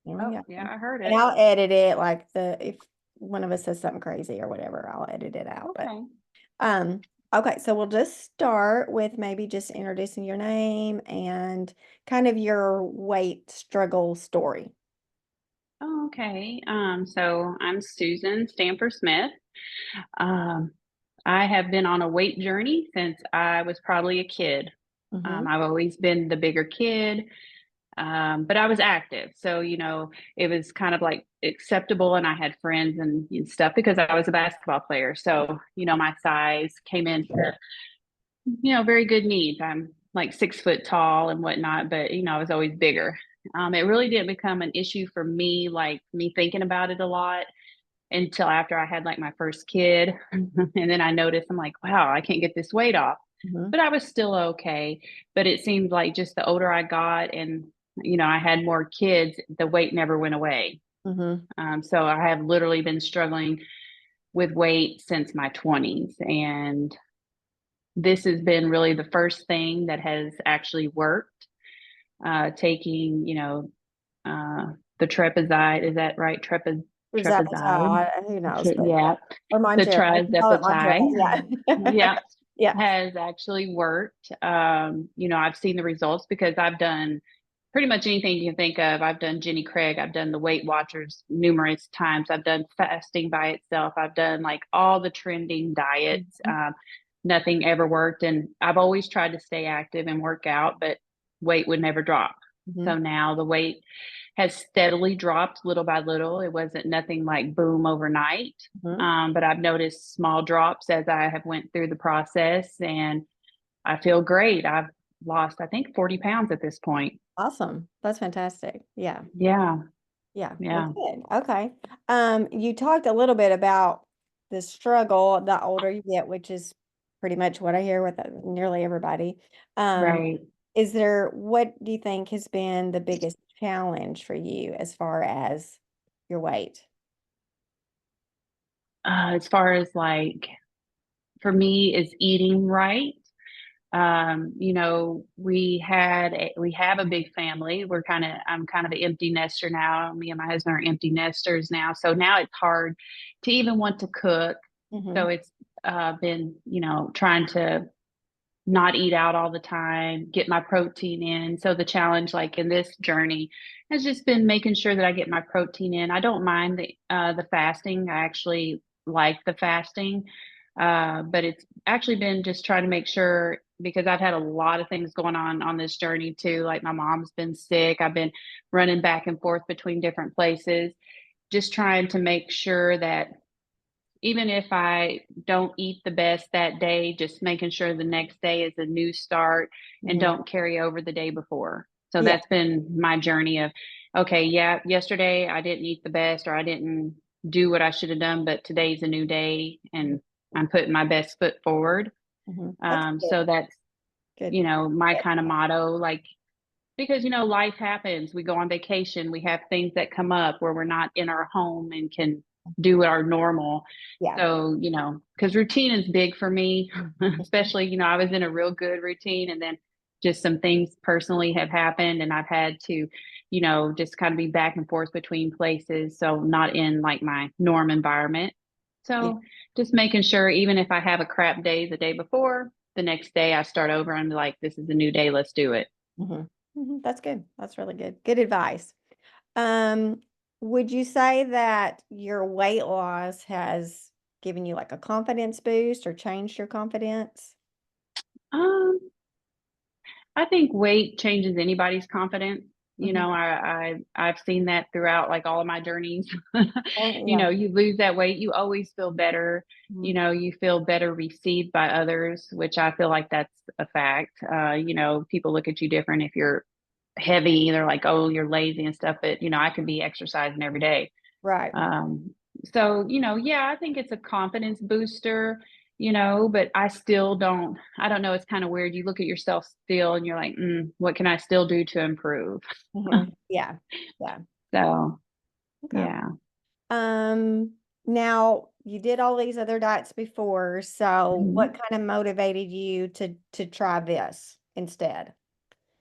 Oh, Yeah. yeah, I heard And it. I'll edit it like if one of us says something crazy or whatever, I'll edit it out. But Okay. um, okay, so we'll just start with maybe just introducing your name and kind of your weight struggle story. Oh, okay. So I'm Susan Stamper Smith. Um, I have been on a weight journey since I was probably a kid. Mm-hmm. I've always been the bigger kid, but I was active. So, it was kind of like acceptable, and I had friends and stuff because I was a basketball player. So, my size came into, very good needs. I'm like 6 foot tall and whatnot, but, I was always bigger. It really didn't become an issue for me, like me thinking about it a lot until after I had like my first kid. And then I noticed I'm like, wow, I can't get this weight off. Mm-hmm. But I was still okay. But it seemed like just the older I got and, I had more kids, the weight never went away. Mm-hmm. So I have literally been struggling with weight since my 20s. And this has been really the first thing that has actually worked. Taking, uh, the trepizide, is that right? Trepizide. Zapatile, who knows, but yeah. Yeah, Or the Montero. We call it Montero. trizepatide. Yeah. Yeah, Yeah. has actually worked. I've seen the results because I've done pretty much anything you can think of. I've done Jenny Craig, I've done the Weight Watchers numerous times, I've done fasting by itself, I've done like all the trending diets. Mhm. Nothing ever worked. And I've always tried to stay active and work out, but weight would never drop. So Mhm. now the weight has steadily dropped little by little. It wasn't nothing like boom overnight, Mhm. but I've noticed small drops as I have went through the process, and I feel great. I've lost, I think, 40 pounds at this point. Awesome. That's fantastic. Yeah. Yeah, Yeah. Well, yeah, good. Okay. You talked a little bit about the struggle the older you get, which is pretty much what I hear with nearly everybody. Um, right. what do you think has been the biggest challenge for you as far as your weight? As far as like for me, is eating right. We have a big family. I'm kind of an empty nester now. Me and my husband are empty nesters now. So now it's hard to even want to cook. Hmm. So it's been, trying to not eat out all the time, get my protein in. So the challenge, like in this journey, has just been making sure that I get my protein in. I don't mind the fasting. I actually like the fasting, but it's actually been just trying to make sure because I've had a lot of things going on this journey too. Like my mom's been sick. I've been running back and forth between different places, just trying to make sure that even if I don't eat the best that day, just making sure the next day is a new start and Hmm. don't carry over the day before. So Yeah. that's been my journey of, okay, yeah, yesterday I didn't eat the best or I didn't do what I should have done, but today's a new day and I'm putting my best foot forward. Hmm. That's good. So that's, Good. my kind of motto, like, because, life happens. We go on vacation, we have things that come up where we're not in our home and can do our normal. Yeah. So, because routine is big for me, especially, I was in a real good routine and then just some things personally have happened and I've had to, just kind of be back and forth between places. So, not in like my norm environment. Yeah. So, just making sure, even if I have a crap day the day before, the next day I start over and be like, this is a new day, let's do it. Hmm. Hmm. That's good. That's really good. Good advice. Um, would you say that your weight loss has given you like a confidence boost or changed your confidence? Um, I think weight changes anybody's confidence. Hmm. I've seen that throughout like all of my journeys. Oh, yeah. You lose that weight, you always feel better. Mhm. You feel better received by others, which I feel like that's a fact. People look at you different if you're heavy. They're like, "Oh, you're lazy and stuff." But I could be exercising every day. Right. So, yeah, I think it's a confidence booster, but I don't know. It's kind of weird. You look at yourself still and you're like, what can I still do to improve? Mhm. Yeah. Yeah. So, Okay. yeah. Um, Now you did all these other diets before, so what Mhm. kind of motivated you to try this instead?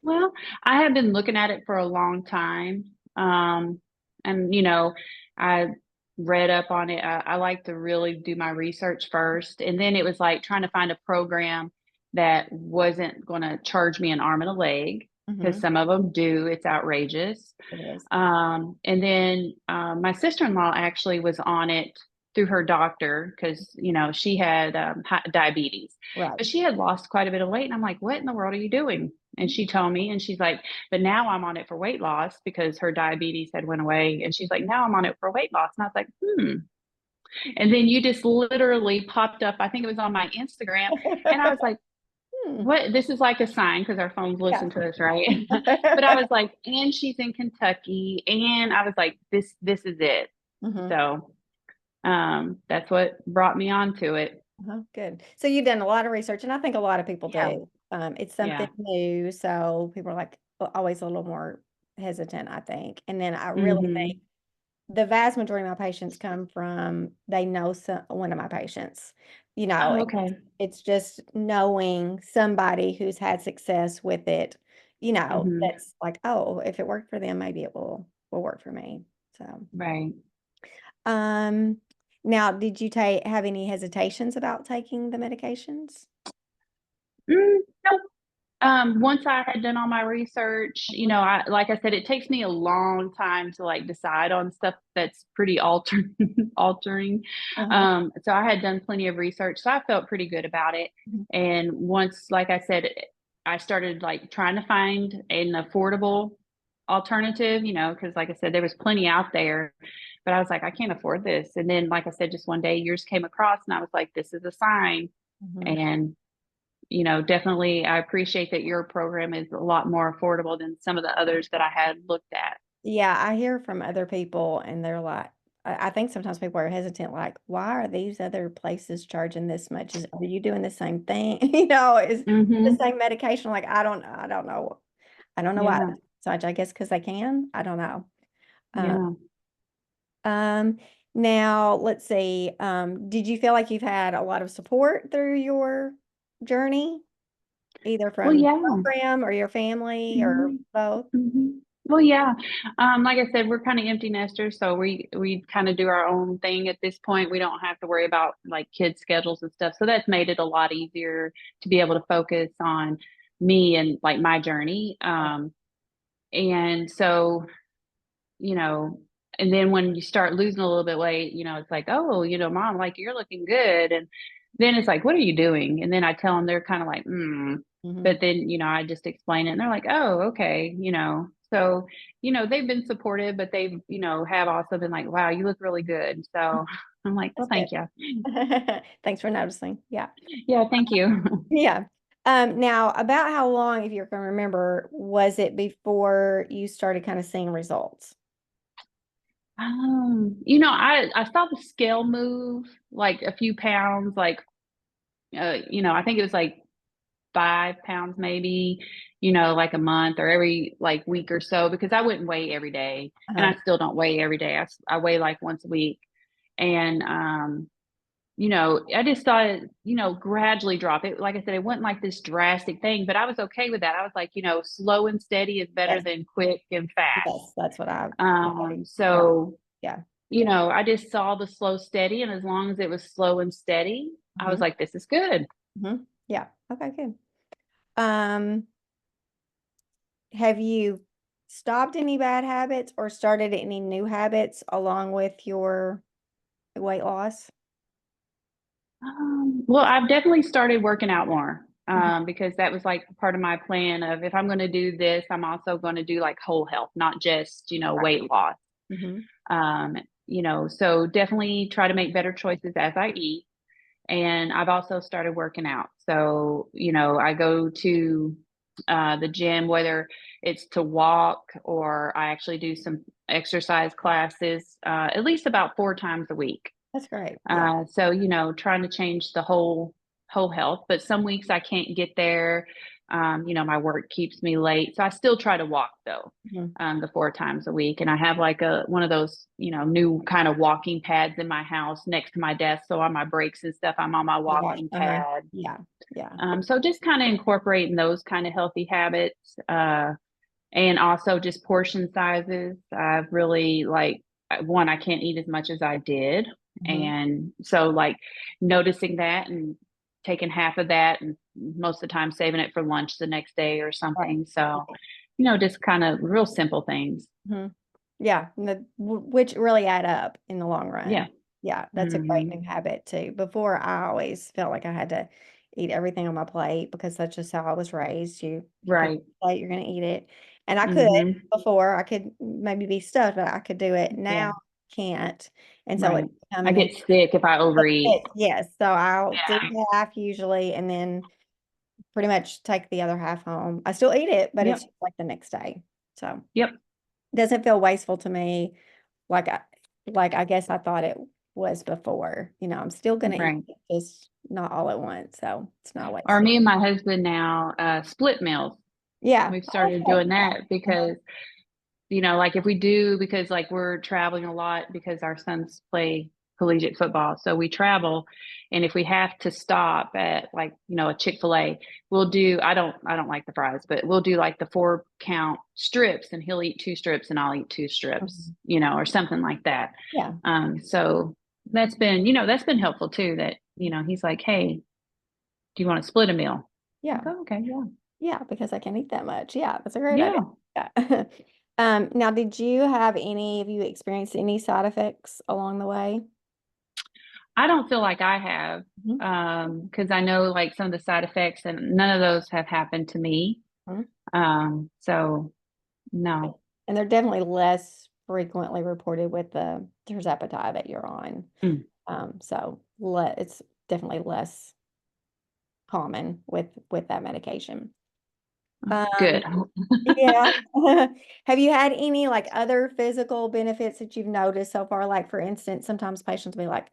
Well, I have been looking at it for a long time. And, I read up on it. I like to really do my research first. And then it was like trying to find a program that wasn't going to charge me an arm and a leg, because Mhm. some of them do. It's outrageous. It is. And then my sister-in-law actually was on it through her doctor because, she had diabetes, Right. but she had lost quite a bit of weight. And I'm like, what in the world are you doing? And she told me, and she's like, but now I'm on it for weight loss because her diabetes had went away. And she's like, now I'm on it for weight loss. And I was like, hmm. And then you just literally popped up. I think it was on my Instagram. And I was like, Hmm. what? This is like a sign because our phones Yeah. listen to us, right? But I was like, and she's in Kentucky. And I was like, this is it. Mhm. So that's what brought me onto it. Uh-huh, good. So you've done a lot of research, and I think a lot of people Yeah. do. It's something Yeah. new, so people are like always a little more hesitant, I think. And then I really think Hmm. the vast majority of my patients come from they know one of my patients. You know, Oh, okay. it's just knowing somebody who's had success with it. Hmm. That's like, oh, if it worked for them, maybe it will work for me. So. Right. Um, Now, did you take have any hesitations about taking the medications? No. Once I had done all my research, Mhm. like I said, it takes me a long time to like decide on stuff that's pretty altering. Uh-huh. So I had done plenty of research, so I felt pretty good about it. Mhm. And once, like I said, I started like trying to find an affordable alternative, because like I said, there was plenty out there, but I was like, I can't afford this. And then, like I said, just one day yours came across, and I was like, this is a sign. Mhm. And definitely I appreciate that your program is a lot more affordable than some of the others that I had looked at. Yeah, I hear from other people and they're like, I think sometimes people are hesitant, like, why are these other places charging this much? Are you doing the same thing? Is the Mhm. same medication? Like, I don't know. I don't know why. Yeah. So I guess because they can. I don't know. Uh, Yeah. Um, Now let's see. Did you feel like you've had a lot of support through your journey, either Well, from the yeah. program or your family or Mhm. both? Mhm. Well, yeah. Like I said, we're kind of empty nesters, so we kind of do our own thing at this point. We don't have to worry about like kids' schedules and stuff. So that's made it a lot easier to be able to focus on me and like my journey. And so you know, and then when you start losing a little bit weight, it's like, oh, mom, like you're looking good. And then it's like, what are you doing? And then I tell them, they're kind of like, Hmm. but then, I just explain it and they're like, oh, okay. So, they've been supportive, but they've, have also been like, wow, you look really good. So I'm like, well, That's good. thank you. Thanks for noticing. Yeah. Yeah, thank you. Yeah. Now about how long, if you're going to remember, was it before you started kind of seeing results? I saw the scale move like a few pounds, like, I think it was like 5 pounds maybe, like a month or every like week or so, because I wouldn't weigh every day, and Uh-huh. I still don't weigh every day. I weigh like once a week. And, I just thought it, gradually drop it. Like I said, it wasn't like this drastic thing, but I was okay with that. I was like, slow and steady is better Yes. than quick and fast. Yes. That's what I, yeah. So, Yeah. I just saw the slow steady, and as long as it was slow and steady, I was Hmm. like, this is good. Yeah. Okay, good. Um, have you stopped any bad habits or started any new habits along with your weight loss? Well, I've definitely started working out more, Mhm. because that was like part of my plan of, if I'm going to do this, I'm also going to do like whole health, not just, Right. weight loss. Mhm. Um, so definitely try to make better choices as I eat. And I've also started working out. So, I go to the gym, whether it's to walk or I actually do some exercise classes, at least about 4 times a week. That's great. Yeah. So, trying to change the whole health, but some weeks I can't get there. My work keeps me late. So I still try to walk though, Mhm. the 4 times a week. And I have like one of those, new kind of walking pads in my house next to my desk. So on my breaks and stuff, I'm on my Oh my gosh. walking Uh-huh. pad. Yeah. Yeah. So just kind of incorporating those kind of healthy habits. And also just portion sizes. I've really like one, I can't eat as much as I did. Mhm. And so like noticing that and taking half of that and most of the time saving it for lunch the next day or Right. something. So, Right. just kind of real simple things. Mhm. Yeah, which really add up in the long run. Yeah. Yeah, that's a great Hmm. new habit too. Before, I always felt like I had to eat everything on my plate because that's just how I was raised. You put it Right. on your plate, you're going to eat it. And I could Hmm. before, I could maybe be stuffed, but I could do it. Now Yeah. I can't. And so it's Right. I becoming get sick if I overeat. yes. So I'll do Yeah. half usually and then pretty much take the other half home. I still eat it, but it's Yep. just like the next day. So Yep. it doesn't feel wasteful to me like I guess I thought it was before. I'm still gonna eat Right. it, just not all at once. So it's not Or wasteful. me and my husband now split meals. Yeah. We've started Okay. doing that Uh-huh. because like if we do, because like we're traveling a lot because our sons play collegiate football. So we travel. And if we have to stop at like, a Chick-fil-A, I don't like the fries, but we'll do like the 4 count strips and he'll eat 2 strips and I'll eat 2 strips, Mhm. or something like that. Yeah. So that's been helpful too, that, he's like, hey, do you want to split a meal? Like, Yeah. oh, okay, yeah. Yeah, because I can eat that much. Yeah, that's a great idea. Yeah. Yeah. Now, have you experienced any side effects along the way? I don't feel like I have, Mhm. because I know like some of the side effects and none of those have happened to me. Mhm. So no. And they're definitely less frequently reported with the tirzepatide that you're on. Mm, So it's definitely less common with that medication. good. Um, yeah. Have you had any like other physical benefits that you've noticed so far? Like for instance, sometimes patients will be like,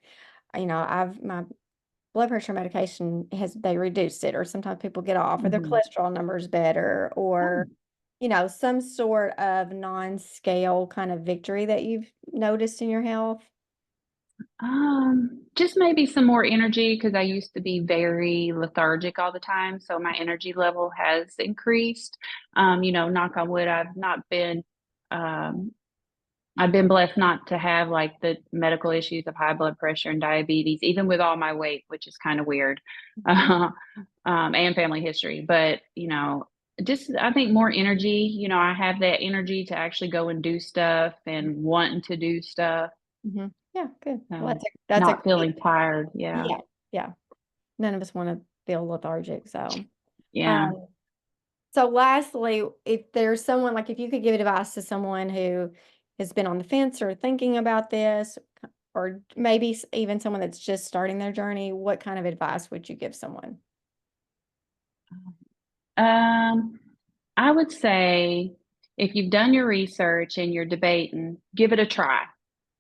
I've my blood pressure medication they reduced it, or sometimes people get off, or their Mhm. cholesterol numbers better, or Oh, some sort of non-scale kind of victory that you've noticed in your health. just maybe some more energy because I used to be very lethargic all the time. So my energy level has increased. Knock on wood, um, I've been blessed not to have like the medical issues of high blood pressure and diabetes, even with all my weight, which is kind of weird, uh, and family history. But, just I think more energy, I have that energy to actually go and do stuff and wanting to do stuff. Hmm. Yeah, good. Well, So that's a not great, feeling tired. Yeah. yeah, yeah. None of us want to feel lethargic. Yeah. Um, so lastly, if there's someone like if you could give advice to someone who has been on the fence or thinking about this, or maybe even someone that's just starting their journey, what kind of advice would you give someone? Um, I would say if you've done your research and you're debating, give it a try.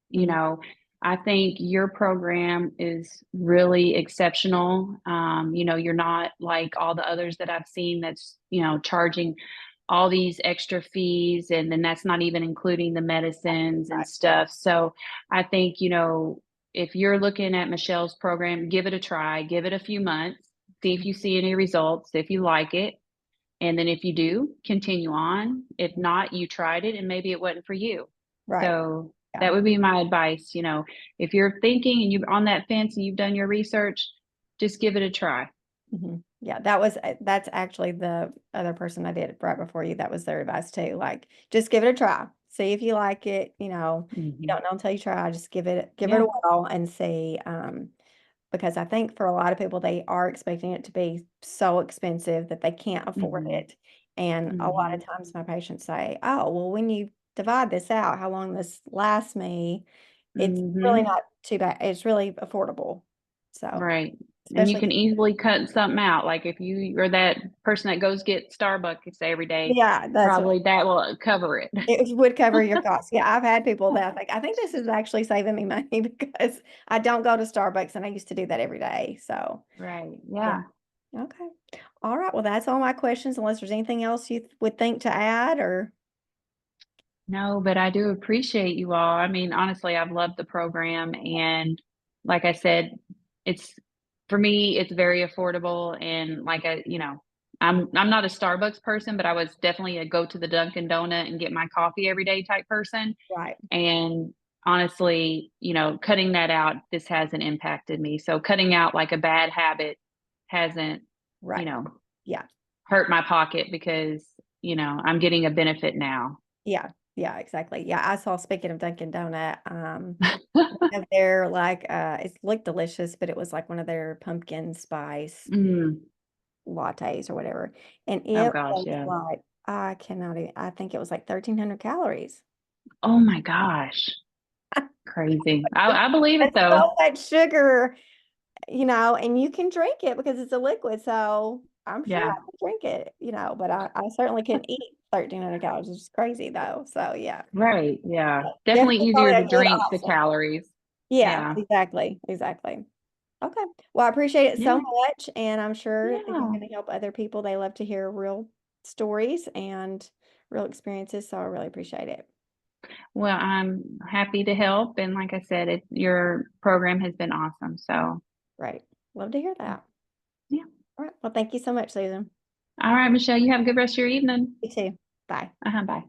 You Mhm. know, I think your program is really exceptional. You're not like all the others that I've seen that's, charging all these extra fees, and then that's not even including the medicines and Right. stuff. So I think, if you're looking at Michelle's program, give it a try, give it a few months, see if Mhm. you see any results, if you like it. And then if you do, continue on. If not, you tried it and maybe it wasn't for you. Right. So Yeah. that would be my advice. If you're thinking and you're on that fence and you've done your research, just give it a try. Yeah, that's actually the other person I did right before you. That was their advice too. Like, just give it a try. See if you like it. You Hmm. don't know until you try. Just give it a Yeah. whirl and see. Because I think for a lot of people, they are expecting it to be so expensive that they can't afford Hmm. it. And a lot of Hmm. times my patients say, "Oh, well, when you divide this out, how long this lasts me, it's really Hmm. not too bad. It's really affordable." So, Right. And you especially, can easily cut something out. Like if you are that person that goes get Starbucks every day, yeah, that's probably that will cover it. it would cover your costs. Yeah, I've had people that I think this is actually saving me money because I don't go to Starbucks and I used to do that every day. So, Right. yeah. Yeah. Okay. All right. Well, that's all my questions, unless there's anything else you would think to add or No, but I do appreciate you all. I mean, honestly, I've loved the program. And like I said, it's for me, it's very affordable. And like I'm not a Starbucks person, but I was definitely a go to the Dunkin' Donut and get my coffee every day type person. Right. And honestly, cutting that out, this hasn't impacted me. So cutting out like a bad habit hasn't, you Right. know, Yeah. hurt my pocket because, I'm getting a benefit now. Yeah. Yeah, exactly. Yeah, I saw, speaking of Dunkin' Donut, one of their like it looked delicious, but it was like one of their pumpkin spice Mm. lattes or whatever. And Oh it gosh, was yeah. like, I cannot even, I think it was like 1,300 calories. Oh my gosh. Crazy. I believe it That's though. so much sugar, and you can drink it because it's a liquid. So I'm sure Yeah. I can drink it, but I certainly can eat 1,300 calories, which is crazy though. So yeah, Right. Yeah. Definitely definitely probably easier to a good drink the option. calories. Yeah, Yeah. exactly. Exactly. Okay. Well, I appreciate it so Yeah. much. And I'm sure this is Yeah. going to help other people. They love to hear real stories and real experiences. So I really appreciate it. Well, I'm happy to help. And like I said, your program has been awesome. So, Great. Love to hear that. yeah. All right. Well, thank you so much, Susan. All right, Michelle, you have a good rest of your evening. You too. Bye. Bye.